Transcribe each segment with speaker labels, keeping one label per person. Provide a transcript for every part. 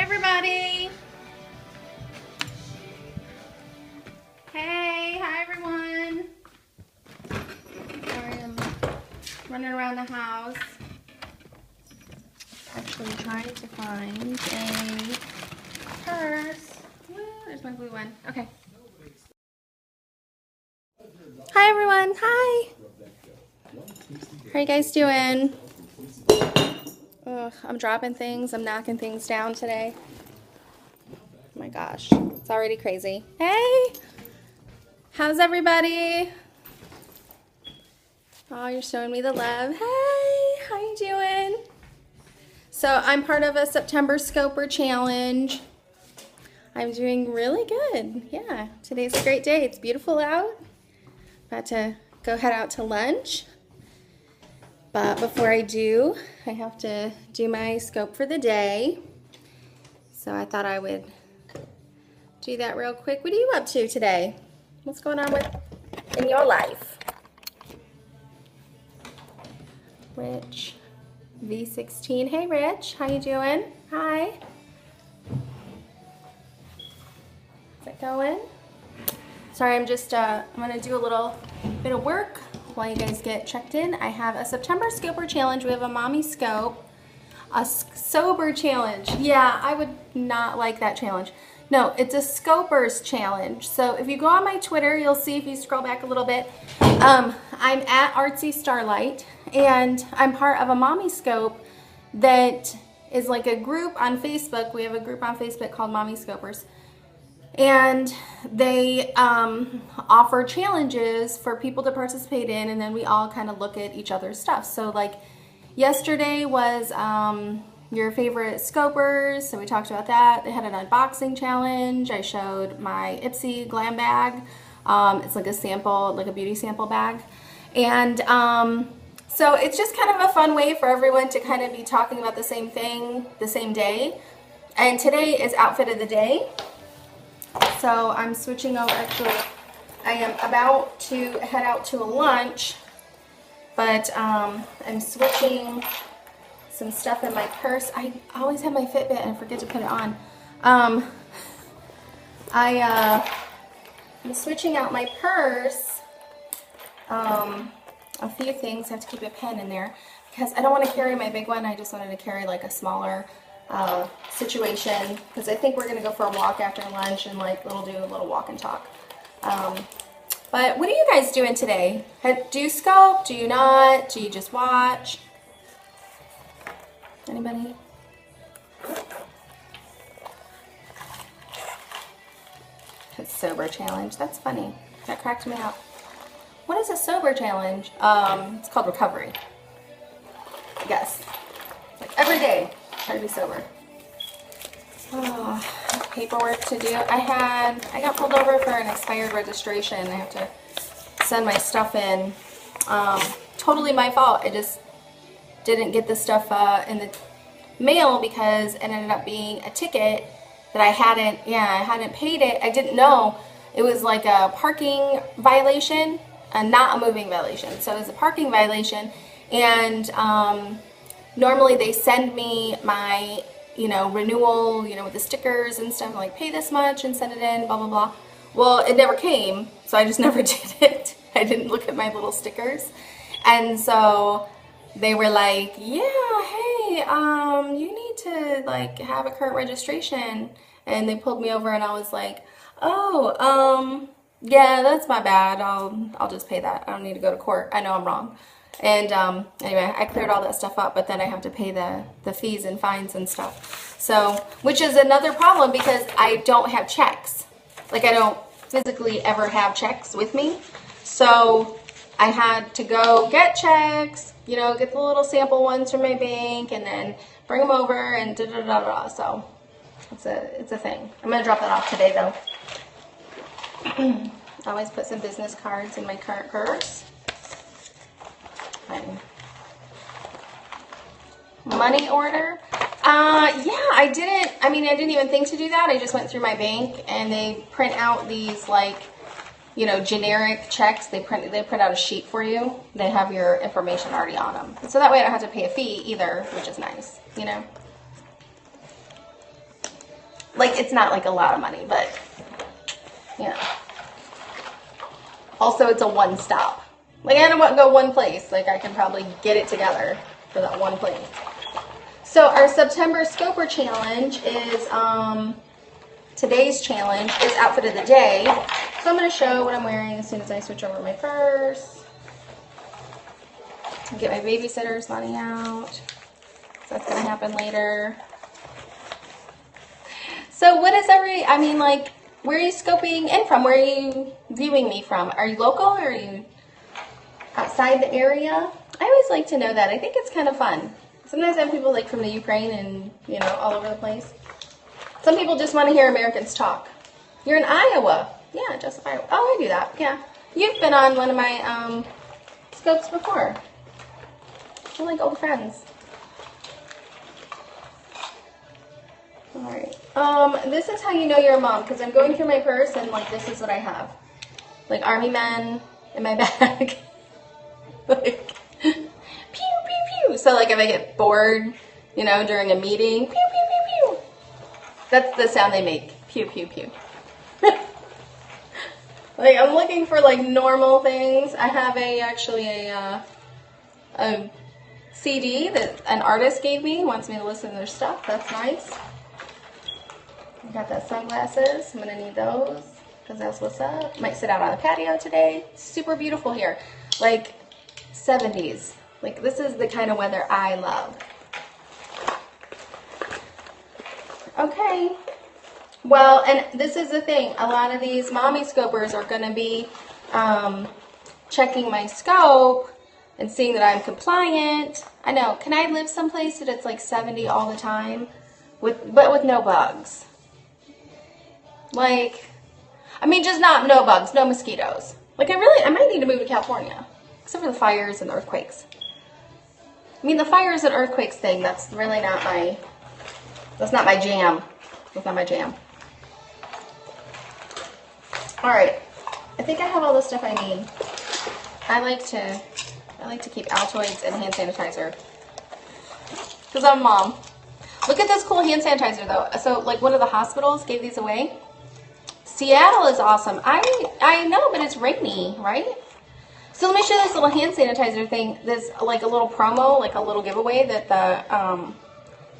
Speaker 1: everybody. Hey, hi everyone. Sorry, I'm running around the house. Actually trying to find a purse. Woo, there's my blue one. Okay. Hi everyone. Hi. How are you guys doing? Ugh, I'm dropping things. I'm knocking things down today. Oh my gosh, it's already crazy. Hey, how's everybody? Oh, you're showing me the love. Hey, how you doing? So I'm part of a September Scoper challenge. I'm doing really good. Yeah, today's a great day. It's beautiful out. About to go head out to lunch. But before I do, I have to do my scope for the day. So I thought I would do that real quick. What are you up to today? What's going on in your life? Rich V16. Hey Rich, how you doing? Hi. Is it going? Sorry, I'm just I'm gonna do a little bit of work while you guys get checked in. I have a September Scoper challenge. We have a mommy scope, a sober challenge. Yeah, I would not like that challenge. No, it's a Scopers challenge. So if you go on my Twitter, you'll see if you scroll back a little bit, I'm at Artsy Starlight, and I'm part of a mommy scope that is like a group on Facebook. We have a group on Facebook called Mommy Scopers. And they offer challenges for people to participate in, and then we all kind of look at each other's stuff. So like yesterday was your favorite scopers, so we talked about that. They had an unboxing challenge. I showed my Ipsy glam bag. It's like a sample, like a beauty sample bag. And so it's just kind of a fun way for everyone to kind of be talking about the same thing the same day. And today is outfit of the day. So I'm switching over. Actually, I am about to head out to a lunch, but I'm switching some stuff in my purse. I always have my Fitbit and I forget to put it on. I'm switching out my purse. A few things. I have to keep a pen in there because I don't want to carry my big one. I just wanted to carry like a smaller situation, because I think we're gonna go for a walk after lunch and like do a little walk and talk. But what are you guys doing today? Do you scope? Do you not? Do you just watch? Anybody? A sober challenge. That's funny. That cracked me up. What is a sober challenge? It's called recovery. I guess. Like every day. Try to be sober. Oh, paperwork to do. I got pulled over for an expired registration. I have to send my stuff in. Totally my fault. I just didn't get the stuff in the mail because it ended up being a ticket that I hadn't paid it. I didn't know it was like a parking violation, not a moving violation. So it was a parking violation, and normally they send me my, renewal, with the stickers and stuff, like pay this much and send it in, blah, blah, blah. Well, it never came, so I just never did it. I didn't look at my little stickers. And so they were like, yeah, hey, you need to like have a current registration. And they pulled me over and I was like, oh, yeah, that's my bad. I'll just pay that. I don't need to go to court. I know I'm wrong. And anyway, I cleared all that stuff up, but then I have to pay the fees and fines and stuff. So, which is another problem because I don't have checks. Like I don't physically ever have checks with me. So I had to go get checks, get the little sample ones from my bank and then bring them over and da-da-da-da. So it's a thing. I'm going to drop that off today though. I always put some business cards in my current purse. Money order. Yeah, I didn't even think to do that. I just went through my bank and they print out these like, generic checks. They print out a sheet for you. They have your information already on them. So that way I don't have to pay a fee either, which is nice, Like, it's not like a lot of money, but, you know. Also, it's a one-stop. Like, I don't want to go one place. Like, I can probably get it together for that one place. So, our September Scoper Challenge is, today's challenge is Outfit of the Day. So, I'm going to show what I'm wearing as soon as I switch over my purse. Get my babysitter's money out. So, that's going to happen later. So what is like, where are you scoping in from? Where are you viewing me from? Are you local or are you outside the area? I always like to know that. I think it's kind of fun. Sometimes I have people like from the Ukraine and, you know, all over the place. Some people just want to hear Americans talk. You're in Iowa. Yeah, just Iowa. Oh, I do that. Yeah. You've been on one of my scopes before. We're like old friends. Alright, this is how you know you're a mom, because I'm going through my purse and, like, this is what I have. Like, army men in my bag. Like, pew, pew, pew. So, like, if I get bored, you know, during a meeting, pew, pew, pew, pew. That's the sound they make. Pew, pew, pew. Like, I'm looking for, like, normal things. I have a CD that an artist gave me, wants me to listen to their stuff. That's nice. I got that sunglasses. I'm going to need those because that's what's up. Might sit out on the patio today. Super beautiful here. Like 70s. Like, this is the kind of weather I love. Okay. Well, and this is the thing. A lot of these mommy scopers are going to be checking my scope and seeing that I'm compliant. I know. Can I live someplace that it's like 70 all the time, but with no bugs? Like, I mean, just no bugs, no mosquitoes. Like, I might need to move to California, except for the fires and the earthquakes. I mean, the fires and earthquakes thing, that's really not my jam. That's not my jam. All right, I think I have all the stuff I need. I like to keep Altoids and hand sanitizer because I'm a mom. Look at this cool hand sanitizer though. So, like, one of the hospitals gave these away. Seattle is awesome. I know, but it's rainy, right? So let me show you this little hand sanitizer thing. There's like a little promo, like a little giveaway that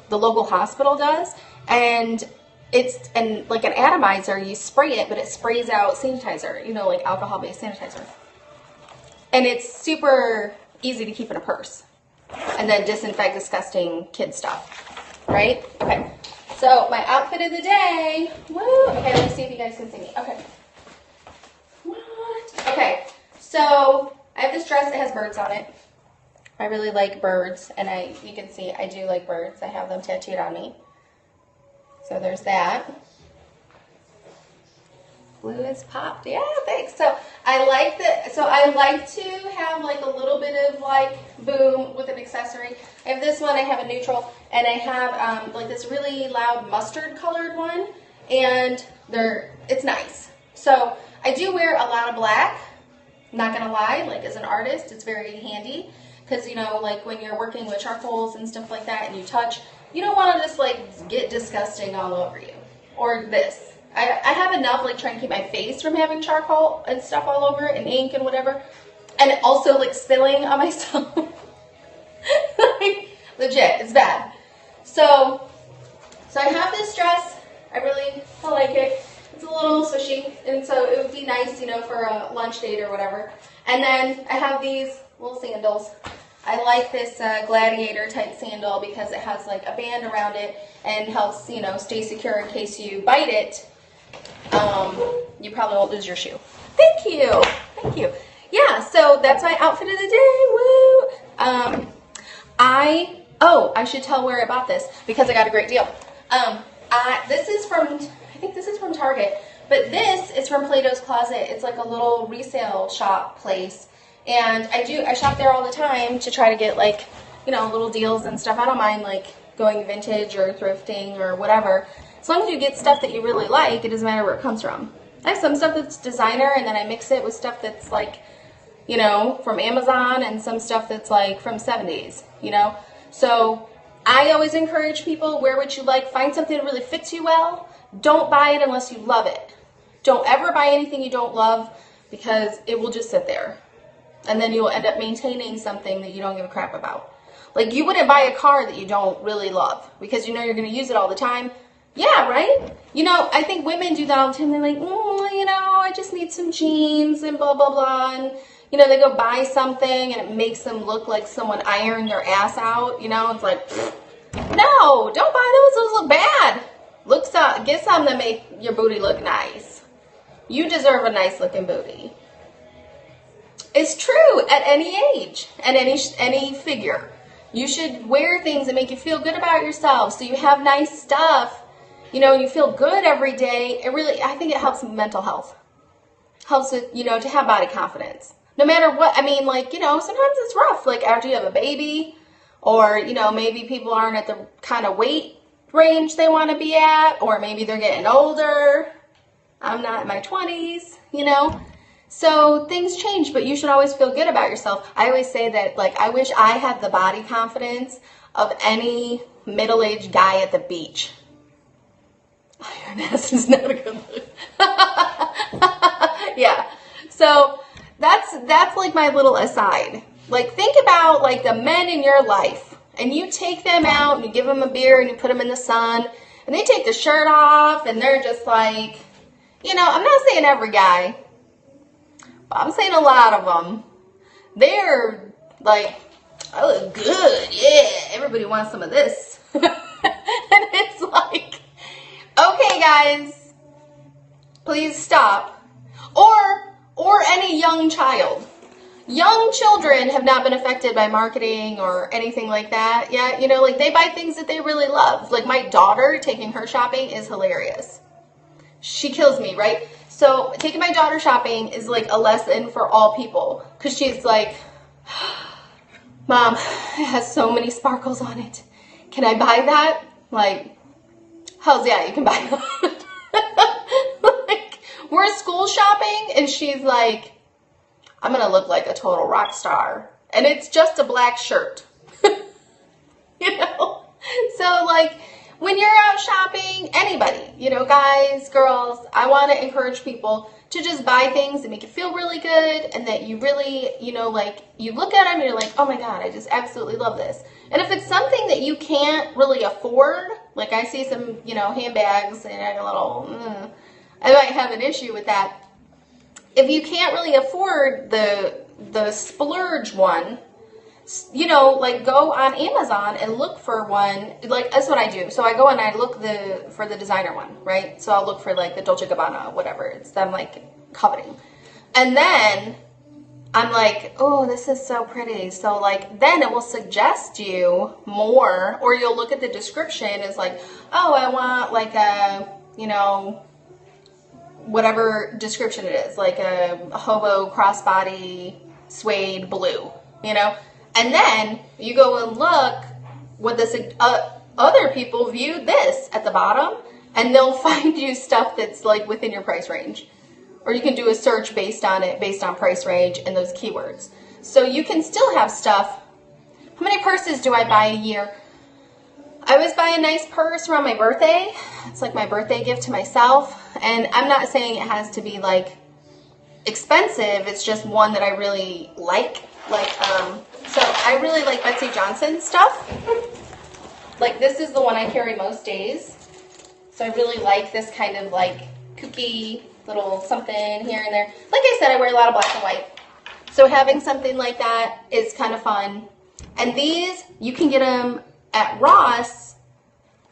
Speaker 1: the local hospital does, and it's like an atomizer. You spray it, but it sprays out sanitizer. You know, like alcohol-based sanitizer, and it's super easy to keep in a purse, and then disinfect disgusting kid stuff, right? Okay. So, my outfit of the day. Woo! Okay, let me see if you guys can see me. Okay. What? Okay, so I have this dress that has birds on it. I really like birds, and you can see I do like birds. I have them tattooed on me. So, there's that. Blue is popped. Yeah, thanks. So, I like to have like a little bit of like boom with an accessory. I have this one, I have a neutral, and I have like this really loud mustard colored one, and it's nice. So I do wear a lot of black, not gonna lie, like as an artist, it's very handy, because you know, like when you're working with charcoals and stuff like that, and you touch, you don't want to just like get disgusting all over you, or this. I have enough, like, trying to keep my face from having charcoal and stuff all over it, and ink and whatever. And also, like, spilling on myself. Like, legit, it's bad. So I have this dress. I like it. It's a little swishy, and so it would be nice, you know, for a lunch date or whatever. And then I have these little sandals. I like this gladiator type sandal because it has, like, a band around it and helps, you know, stay secure in case you bite it. You probably won't lose your shoe. Thank you. Thank you. Yeah, so that's my outfit of the day. Woo! I should tell where I bought this because I got a great deal. I think this is from Target, but this is from Plato's Closet. It's like a little resale shop place. And I shop there all the time to try to get, like, you know, little deals and stuff. I don't mind, like, going vintage or thrifting or whatever. As long as you get stuff that you really like, it doesn't matter where it comes from. I have some stuff that's designer, and then I mix it with stuff that's, like, you know, from Amazon, and some stuff that's, like, from 70s, you know? So I always encourage people, wear what you like, find something that really fits you well. Don't buy it unless you love it. Don't ever buy anything you don't love, because it will just sit there. And then you'll end up maintaining something that you don't give a crap about. Like, you wouldn't buy a car that you don't really love because you know you're going to use it all the time. Yeah, right? You know, I think women do that all the time. They're like, you know, I just need some jeans and blah, blah, blah. And, you know, they go buy something and it makes them look like someone ironed their ass out. You know, it's like, no, don't buy those. Those look bad. Get some that make your booty look nice. You deserve a nice looking booty. It's true at any age and any figure. You should wear things that make you feel good about yourself, so you have nice stuff. You know, you feel good every day. I think it helps mental health. Helps with, you know, to have body confidence. No matter what, I mean, like, you know, sometimes it's rough. Like after you have a baby, or, you know, maybe people aren't at the kind of weight range they want to be at, or maybe they're getting older. I'm not in my 20s, you know. So things change, but you should always feel good about yourself. I always say that, like, I wish I had the body confidence of any middle-aged guy at the beach. Iron ass is not a good look. Yeah. So that's like my little aside. Like, think about like the men in your life, and you take them out and you give them a beer and you put them in the sun, and they take the shirt off and they're just like, you know, I'm not saying every guy, but I'm saying a lot of them. They're like, I look good. Yeah, everybody wants some of this. And it's like, okay, guys, please stop. Or any young child. Young children have not been affected by marketing or anything like that yet. You know, like, they buy things that they really love. Like, my daughter taking her shopping is hilarious. She kills me, right? So taking my daughter shopping is like a lesson for all people, because she's like, Mom, it has so many sparkles on it. Can I buy that? Like, hells yeah, you can buy that. Like, we're school shopping and she's like, I'm going to look like a total rock star. And it's just a black shirt. You know? So, like, when you're out shopping, anybody, you know, guys, girls, I want to encourage people to just buy things that make you feel really good, and that you really, you know, like, you look at them and you're like, oh my God, I just absolutely love this. And if it's something that you can't really afford, like I see some, you know, handbags and I I might have an issue with that. If you can't really afford the splurge one, you know, like, go on Amazon and look for one. Like, that's what I do. So I go and I look for the designer one, right? So I'll look for like the Dolce & Gabbana, whatever it's that I'm like coveting. And then I'm like, oh, this is so pretty. So like, then it will suggest you more, or you'll look at the description. It's like, oh, I want like a, you know, whatever description it is, like a hobo crossbody suede blue, you know? And then you go and look what this other people viewed this at the bottom, and they'll find you stuff that's like within your price range. Or you can do a search based on it, based on price range and those keywords. So you can still have stuff. How many purses do I buy a year? I always buy a nice purse around my birthday. It's like my birthday gift to myself. And I'm not saying it has to be like expensive. It's just one that I really like. So I really like Betsy Johnson stuff. Like, this is the one I carry most days. So I really like this kind of like kooky little something here and there. Like I said, I wear a lot of black and white. So having something like that is kind of fun. And these, you can get them at Ross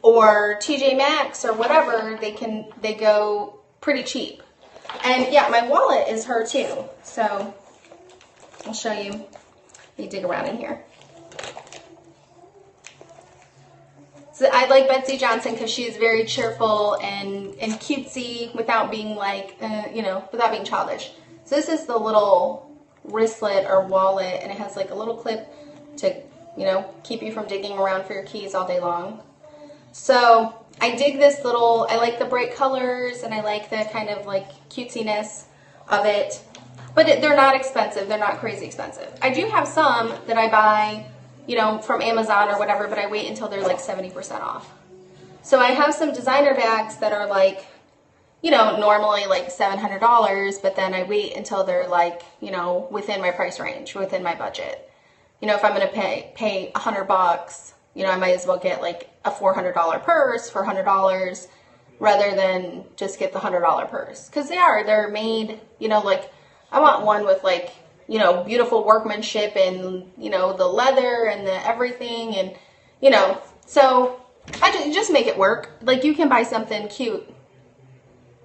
Speaker 1: or TJ Maxx or whatever. They go pretty cheap. And yeah, my wallet is her too. So I'll show you. Let me dig around in here. So I like Betsy Johnson because she's very cheerful and cutesy without being like, you know, without being childish. So this is the little wristlet or wallet, and it has like a little clip to, you know, keep you from digging around for your keys all day long. So I dig this little, I like the bright colors, and I like the kind of like cutesiness of it. But they're not expensive. They're not crazy expensive. I do have some that I buy you know, from Amazon or whatever, but I wait until they're like 70% off. So I have some designer bags that are like, you know, normally like $700, but then I wait until they're like, you know, within my price range, within my budget. You know, if I'm going to pay $100, you know, I might as well get like a $400 purse for $100 rather than just get the $100 purse. Because they're made, you know, like I want one with like, you know, beautiful workmanship and, you know, the leather and the everything and, you know, so I just make it work. Like you can buy something cute.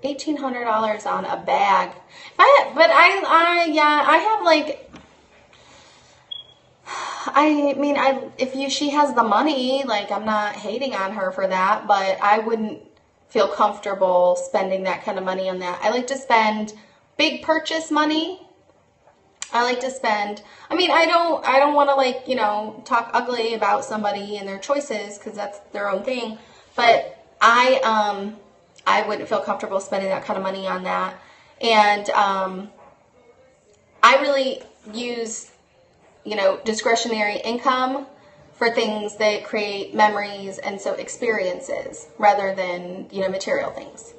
Speaker 1: $1,800 on a bag. I have like, she has the money, like I'm not hating on her for that, but I wouldn't feel comfortable spending that kind of money on that. I like to spend big purchase money. I like to spend, I don't want to like, you know, talk ugly about somebody and their choices because that's their own thing, but I wouldn't feel comfortable spending that kind of money on that. And I really use, you know, discretionary income for things that create memories and so experiences rather than, you know, material things.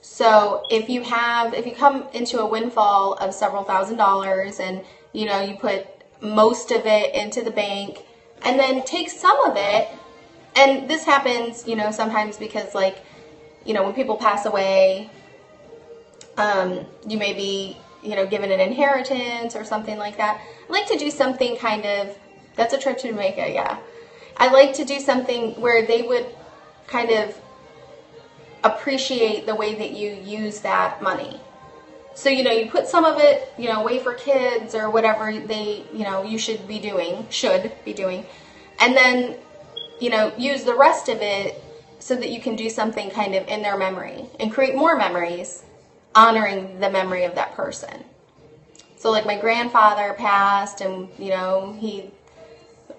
Speaker 1: So if you come into a windfall of several $1,000s and, you know, you put most of it into the bank and then take some of it, and this happens, you know, sometimes because like, you know, when people pass away, you may be, you know, given an inheritance or something like that. I like to do something kind of, that's a trip to Jamaica, yeah. I like to do something where they would kind of appreciate the way that you use that money. So, you know, you put some of it, you know, away for kids or whatever they, you know, you should be doing, and then, you know, use the rest of it so that you can do something kind of in their memory and create more memories honoring the memory of that person. So like my grandfather passed and, you know,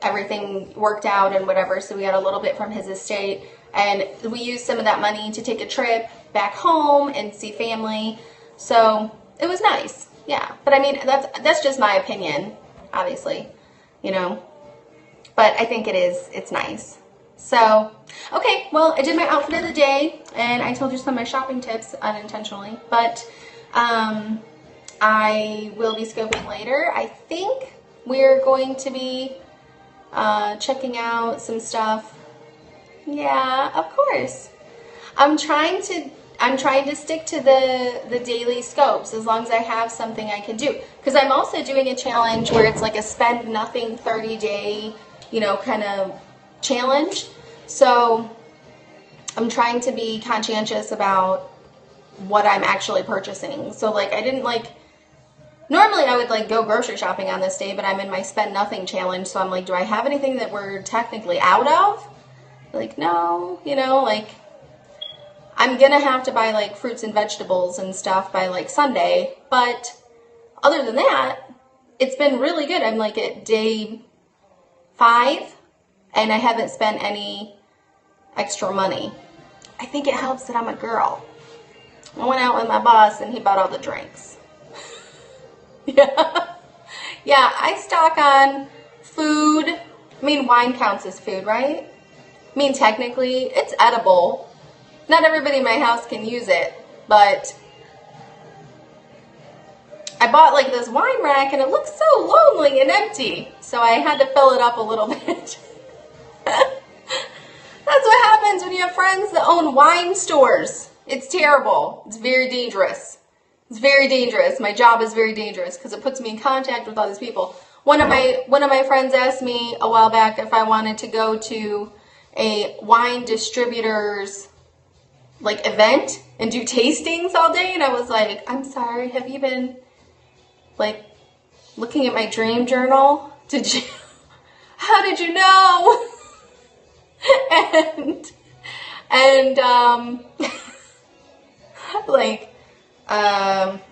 Speaker 1: everything worked out and whatever, so we got a little bit from his estate. And we used some of that money to take a trip back home and see family. So it was nice. Yeah. But I mean, that's just my opinion, obviously, you know, but I think it's nice. So, okay, well, I did my outfit of the day and I told you some of my shopping tips unintentionally, but I will be scoping later. I think we're going to be checking out some stuff. Yeah, of course. I'm trying to stick to the daily scopes as long as I have something I can do. Because I'm also doing a challenge where it's like a spend nothing 30-day, you know, kind of challenge. So I'm trying to be conscientious about what I'm actually purchasing. So like normally I would like go grocery shopping on this day, but I'm in my spend nothing challenge. So I'm like, do I have anything that we're technically out of? Like, no, you know, like I'm gonna have to buy like fruits and vegetables and stuff by like Sunday, but other than that, it's been really good. I'm like at day 5 and I haven't spent any extra money. I think it helps that I'm a girl. I went out with my boss and he bought all the drinks. Yeah. Yeah, I stock on food. I mean, wine counts as food, right? I mean, technically, it's edible. Not everybody in my house can use it, but I bought like this wine rack and it looks so lonely and empty. So I had to fill it up a little bit. That's what happens when you have friends that own wine stores. It's terrible. It's very dangerous. It's very dangerous. My job is very dangerous because it puts me in contact with all these people. One of my friends asked me a while back if I wanted to go to a wine distributor's like event and do tastings all day, and I was like, I'm sorry, have you been like looking at my dream journal? How did you know? and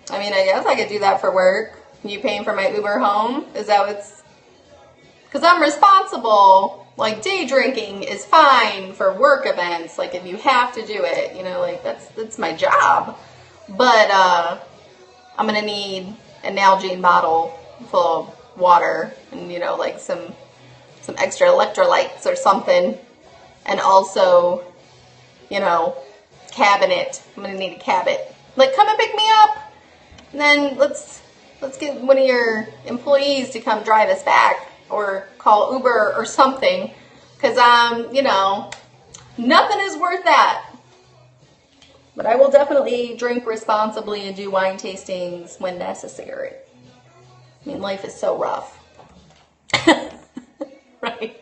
Speaker 1: I mean, I guess I could do that for work. You paying for my Uber home? Is that what's, because I'm responsible. Like, day drinking is fine for work events. Like, if you have to do it, you know, like, that's my job. But, I'm gonna need an Nalgene bottle full of water and, you know, like some some extra electrolytes or something. And also, you know, cabinet. I'm gonna need a cabinet. Like, come and pick me up. And then let's get one of your employees to come drive us back, or call Uber or something. Because you know, nothing is worth that. But I will definitely drink responsibly and do wine tastings when necessary. I mean, life is so rough. Right?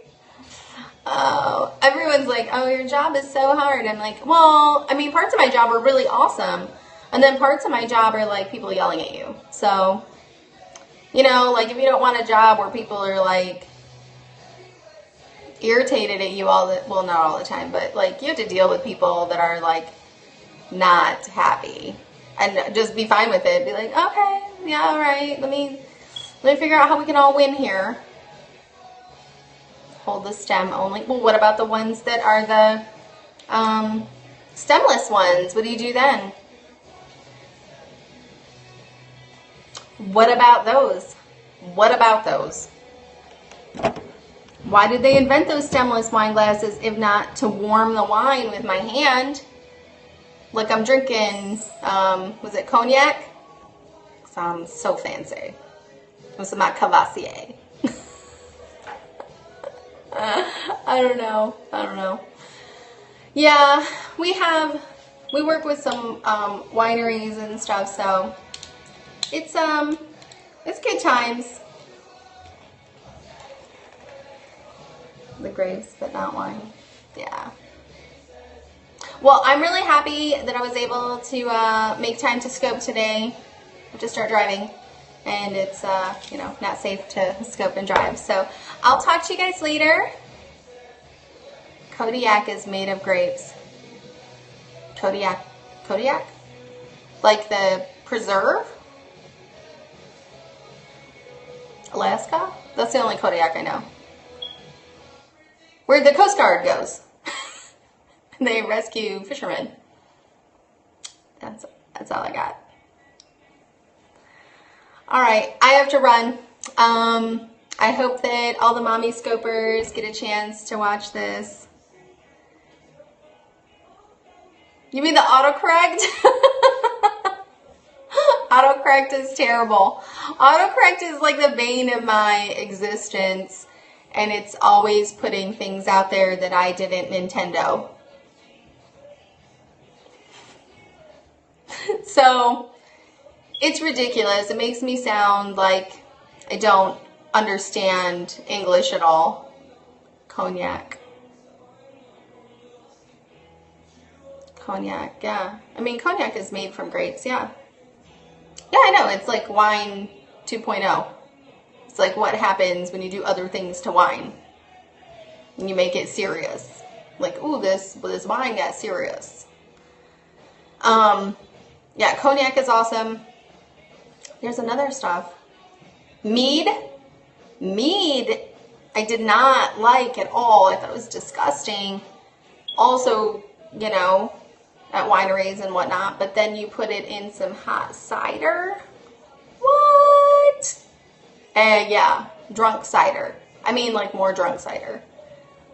Speaker 1: Everyone's like, oh, your job is so hard. I'm like, well, I mean, parts of my job are really awesome. And then parts of my job are like people yelling at you. So, you know, like if you don't want a job where people are like irritated at you well, not all the time, but like you have to deal with people that are like not happy, and just be fine with it. Be like, okay, yeah, all right, let me figure out how we can all win here. Hold the stem only. Well, what about the ones that are the stemless ones? What do you do then? What about those? What about those? Why did they invent those stemless wine glasses if not to warm the wine with my hand? Like I'm drinking, was it cognac? Sounds so fancy. This is my Cavassier. I don't know. Yeah, we work with some wineries and stuff, so it's good times. The grapes, but not wine. Yeah. Well, I'm really happy that I was able to make time to scope today. I have to start driving, and it's you know, not safe to scope and drive. So I'll talk to you guys later. Kodiak is made of grapes. Kodiak, like the preserve. Alaska. That's the only Kodiak I know. Where the Coast Guard goes. They rescue fishermen. That's all I got. All right, I have to run. I hope that all the mommy scopers get a chance to watch this. You mean the autocorrect? Autocorrect is terrible. Autocorrect is like the bane of my existence, and it's always putting things out there that I didn't Nintendo. So it's ridiculous. It makes me sound like I don't understand English at all. Cognac, yeah. I mean, cognac is made from grapes, yeah. Yeah, I know. It's like wine 2.0. It's like what happens when you do other things to wine. And you make it serious. Like, ooh, this wine got serious. Yeah, cognac is awesome. There's another stuff. Mead, I did not like at all. I thought it was disgusting. Also, you know, at wineries and whatnot, but then you put it in some hot cider. What? And yeah, drunk cider. I mean, like more drunk cider.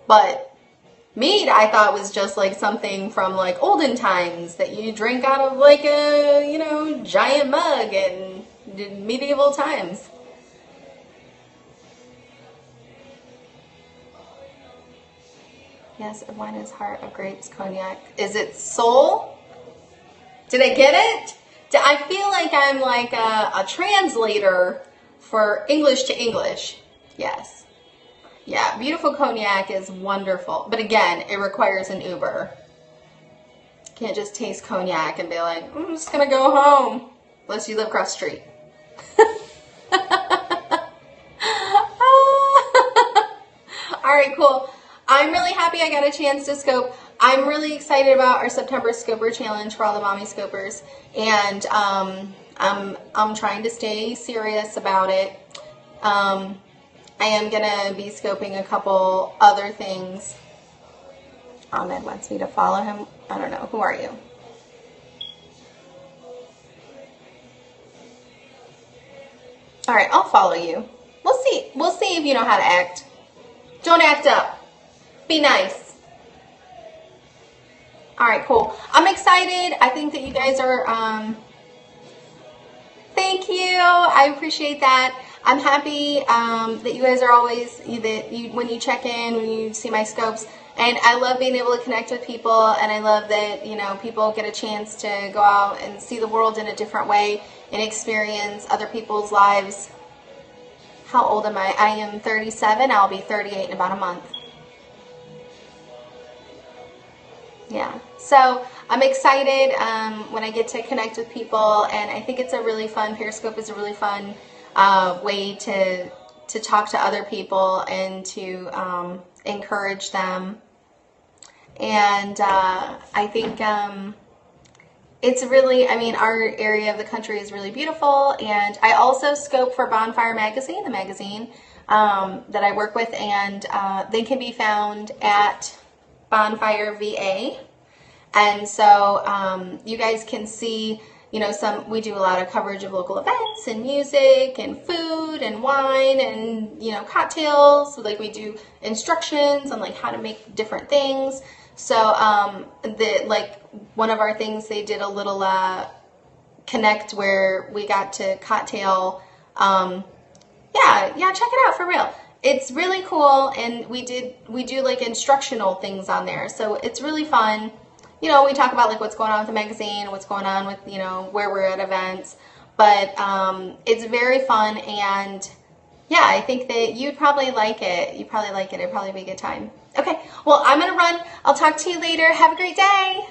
Speaker 1: But mead, I thought, was just like something from like olden times that you drink out of like a, you know, giant mug in medieval times. Yes, of wine is heart, of grapes, cognac. Is it soul? Did I get it? I feel like I'm like a translator for English to English. Yes. Yeah, beautiful cognac is wonderful. But again, it requires an Uber. Can't just taste cognac and be like, I'm just going to go home. Unless you live across the street. All right, cool. I'm really happy I got a chance to scope. I'm really excited about our September Scoper Challenge for all the mommy scopers. And I'm trying to stay serious about it. I am going to be scoping a couple other things. Ahmed wants me to follow him. I don't know. Who are you? All right, I'll follow you. We'll see if you know how to act. Don't act up. Be nice. All right, cool. I'm excited. I think that you guys are, thank you. I appreciate that. I'm happy that you guys are always, when you check in, when you see my scopes, and I love being able to connect with people, and I love that, you know, people get a chance to go out and see the world in a different way and experience other people's lives. How old am I? I am 37. I'll be 38 in about a month. Yeah, so I'm excited when I get to connect with people, and I think it's a really fun, Periscope is a really fun way to talk to other people and to encourage them. And I think it's really, I mean, our area of the country is really beautiful, and I also scope for Bonfire Magazine, the magazine that I work with, and they can be found at Bonfire VA. And so you guys can see, you know, we do a lot of coverage of local events and music and food and wine and, you know, cocktails. Like we do instructions on like how to make different things. So like one of our things, they did a little connect where we got to cocktail. Yeah, check it out for real. It's really cool, and we do like instructional things on there, so it's really fun. You know, we talk about like what's going on with the magazine, what's going on with, you know, where we're at events, but it's very fun, and yeah, I think that you'd probably like it. You'd probably like it. It'd probably be a good time. Okay, well, I'm gonna run. I'll talk to you later. Have a great day.